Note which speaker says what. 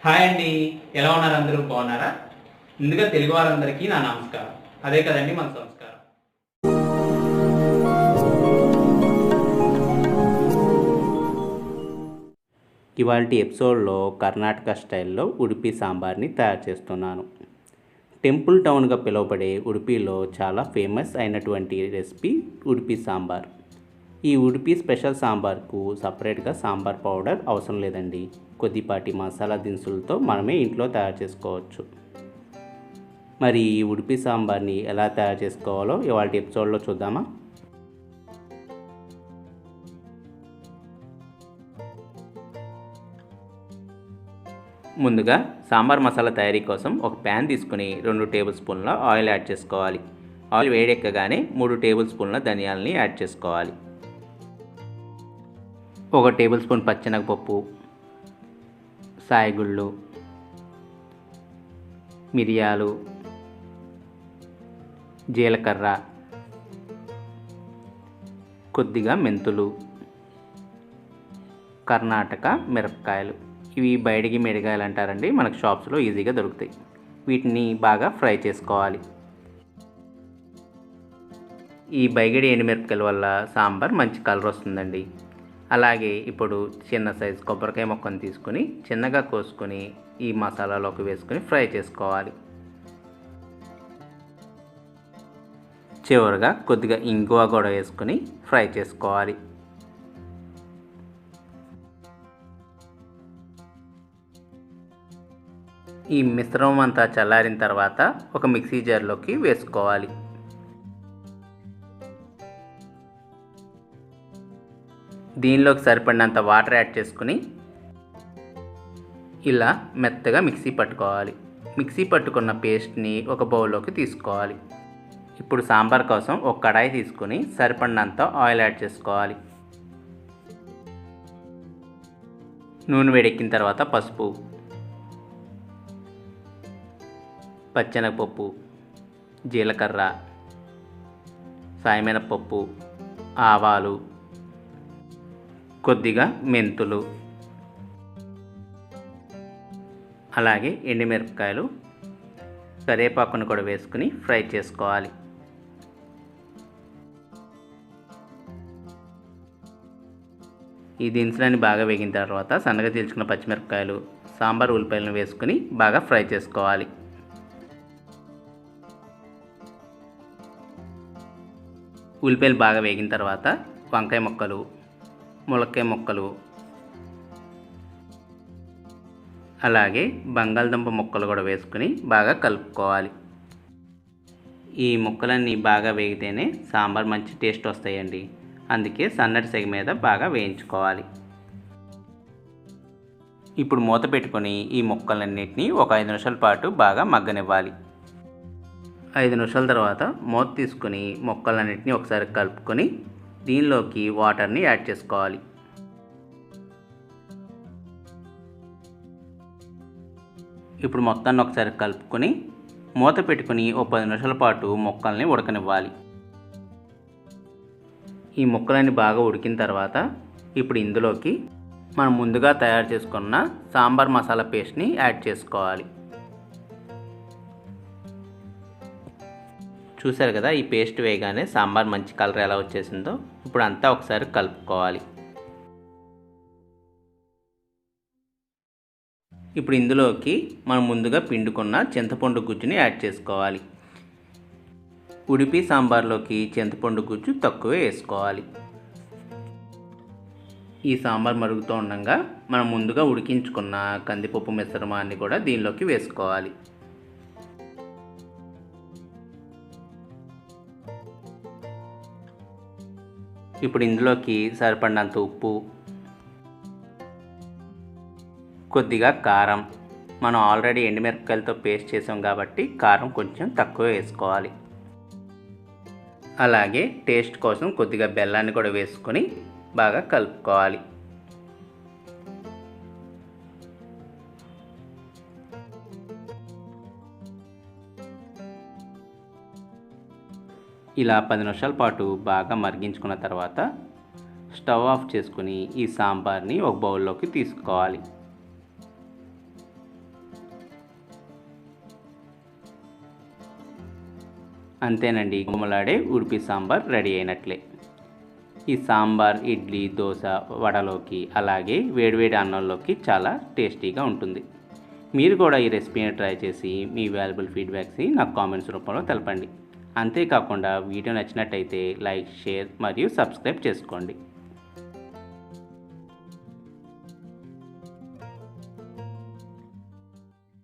Speaker 1: Hi అండి, ఎలా ఉన్నారు? అందరూ బాగున్నారా? ముందుగా తెలుగు వారందరికీ నా నమస్కారం. అదే కదండి మన సంస్కారం.
Speaker 2: ఇవాల్టి ఎపిసోడ్లో కర్ణాటక స్టైల్లో ఉడిపి సాంబార్ని తయారు చేస్తున్నాను. టెంపుల్ టౌన్గా పిలువబడే ఉడిపిలో చాలా ఫేమస్ అయినటువంటి రెసిపీ ఉడిపి సాంబార్. ఈ ఉడిపి స్పెషల్ సాంబార్కు సపరేట్గా సాంబార్ పౌడర్ అవసరం లేదండి. కొద్దిపాటి మసాలా దినుసులతో మనమే ఇంట్లో తయారు చేసుకోవచ్చు. మరి ఈ ఉడిపి సాంబార్ని ఎలా తయారు చేసుకోవాలో ఇవాళ ఎపిసోడ్లో చూద్దామా? ముందుగా సాంబార్ మసాలా తయారీ కోసం ఒక ప్యాన్ తీసుకుని 2 టేబుల్ స్పూన్ల ఆయిల్ యాడ్ చేసుకోవాలి. ఆయిల్ వేడెక్కగానే 3 టేబుల్ స్పూన్ల ధనియాలని యాడ్ చేసుకోవాలి. 1 టేబుల్ స్పూన్ పచ్చెనగపప్పు, సాయగుళ్ళు, మిరియాలు, జీలకర్ర, కొద్దిగా మెంతులు, కర్ణాటక మిరపకాయలు. ఇవి బయటికి మిరగాయలు అంటారండి, మనకు షాప్స్లో ఈజీగా దొరుకుతాయి. వీటిని బాగా ఫ్రై చేసుకోవాలి. ఈ బైగడి ఎండుమిరపకాయల వల్ల సాంబార్ మంచి కలర్ వస్తుందండి. అలాగే ఇప్పుడు చిన్న సైజు కొబ్బరికాయ ముక్కను తీసుకుని చిన్నగా కోసుకొని ఈ మసాలాలోకి వేసుకొని ఫ్రై చేసుకోవాలి. చివరిగా కొద్దిగా ఇంగువ కూడా వేసుకొని ఫ్రై చేసుకోవాలి. ఈ మిశ్రమం అంతా చల్లారిన తర్వాత ఒక మిక్సీ జార్లోకి వేసుకోవాలి. దీనిలోకి సరిపడినంత వాటర్ యాడ్ చేసుకుని ఇలా మెత్తగా మిక్సీ పట్టుకోవాలి. మిక్సీ పట్టుకున్న పేస్ట్ని ఒక బౌల్లోకి తీసుకోవాలి. ఇప్పుడు సాంబార్ కోసం ఒక కడాయి తీసుకుని సరిపడినంత ఆయిల్ యాడ్ చేసుకోవాలి. నూనె వేడెక్కిన తర్వాత పసుపు, పచ్చెనగపప్పు, జీలకర్ర, సాయమినపప్పు, ఆవాలు, కొద్దిగా మెంతులు, అలాగే ఎండుమిరపకాయలు, కరివేపాకును కూడా వేసుకుని ఫ్రై చేసుకోవాలి. ఈ దినుసులన్నీ బాగా వేగిన తర్వాత సన్నగా చీల్చుకున్న పచ్చిమిరపకాయలు, సాంబార్ ఉల్లిపాయలను వేసుకుని బాగా ఫ్రై చేసుకోవాలి. ఉల్లిపాయలు బాగా వేగిన తర్వాత వంకాయ ముక్కలు, ములక్కాయ ముక్కలు, అలాగే బంగాళదుంప ముక్కలు కూడా వేసుకుని బాగా కలుపుకోవాలి. ఈ ముక్కలన్నీ బాగా వేగితేనే సాంబార్ మంచి టేస్ట్ వస్తాయండి. అందుకే సన్నటి సెగ మీద బాగా వేయించుకోవాలి. ఇప్పుడు మూత పెట్టుకొని ఈ ముక్కలన్నిటిని ఒక 5 నిమిషాల పాటు బాగా మగ్గనివ్వాలి. 5 నిమిషాల తర్వాత మూత తీసుకుని ముక్కలన్నిటిని ఒకసారి కలుపుకొని దీనిలోకి వాటర్ని యాడ్ చేసుకోవాలి. ఇప్పుడు మొత్తాన్ని ఒకసారి కలుపుకొని మూత పెట్టుకుని ఒక 10 నిమిషాల పాటు ముక్కల్ని ఉడకనివ్వాలి. ఈ ముక్కలన్నీ బాగా ఉడికిన తర్వాత ఇప్పుడు ఇందులోకి మనం ముందుగా తయారు చేసుకున్న సాంబార్ మసాలా పేస్ట్ని యాడ్ చేసుకోవాలి. చూసారు కదా, ఈ పేస్ట్ వేయగానే సాంబార్ మంచి కలర్ ఎలా వచ్చేసిందో. ఇప్పుడు అంతా ఒకసారి కలుపుకోవాలి. ఇప్పుడు ఇందులోకి మనం ముందుగా పిండుకున్న చింతపండు గుజ్జుని యాడ్ చేసుకోవాలి. ఉడిపి సాంబార్లోకి చింతపండు గుజ్జు తక్కువే వేసుకోవాలి. ఈ సాంబార్ మరుగుతూ ఉండగా మనం ముందుగా ఉడికించుకున్న కందిపప్పు మిశ్రమాన్ని కూడా దీనిలోకి వేసుకోవాలి. ఇప్పుడు ఇందులోకి సరిపడినంత ఉప్పు, కొద్దిగా కారం. మనం ఆల్రెడీ ఎండుమిరపకాయలతో పేస్ట్ చేసాం కాబట్టి కారం కొంచెం తక్కువ వేసుకోవాలి. అలాగే టేస్ట్ కోసం కొద్దిగా బెల్లాన్ని కూడా వేసుకొని బాగా కలుపుకోవాలి. ఇలా 10 నిమిషాల పాటు బాగా మరిగించుకున్న తర్వాత స్టవ్ ఆఫ్ చేసుకుని ఈ సాంబార్ని ఒక బౌల్లోకి తీసుకోవాలి. అంతేనండి, గుమలాడే ఉడిపి సాంబార్ రెడీ అయినట్లే. ఈ సాంబార్ ఇడ్లీ, దోశ, వడలోకి అలాగే వేడివేడి అన్నంలోకి చాలా టేస్టీగా ఉంటుంది. మీరు కూడా ఈ రెసిపీని ట్రై చేసి మీ వాల్యుబుల్ ఫీడ్బ్యాక్స్ని నాకు కామెంట్స్ రూపంలో తెలపండి. అంతేకాకుండా వీడియో నచ్చినట్టయితే లైక్, షేర్ మరియు సబ్స్క్రైబ్ చేసుకోండి.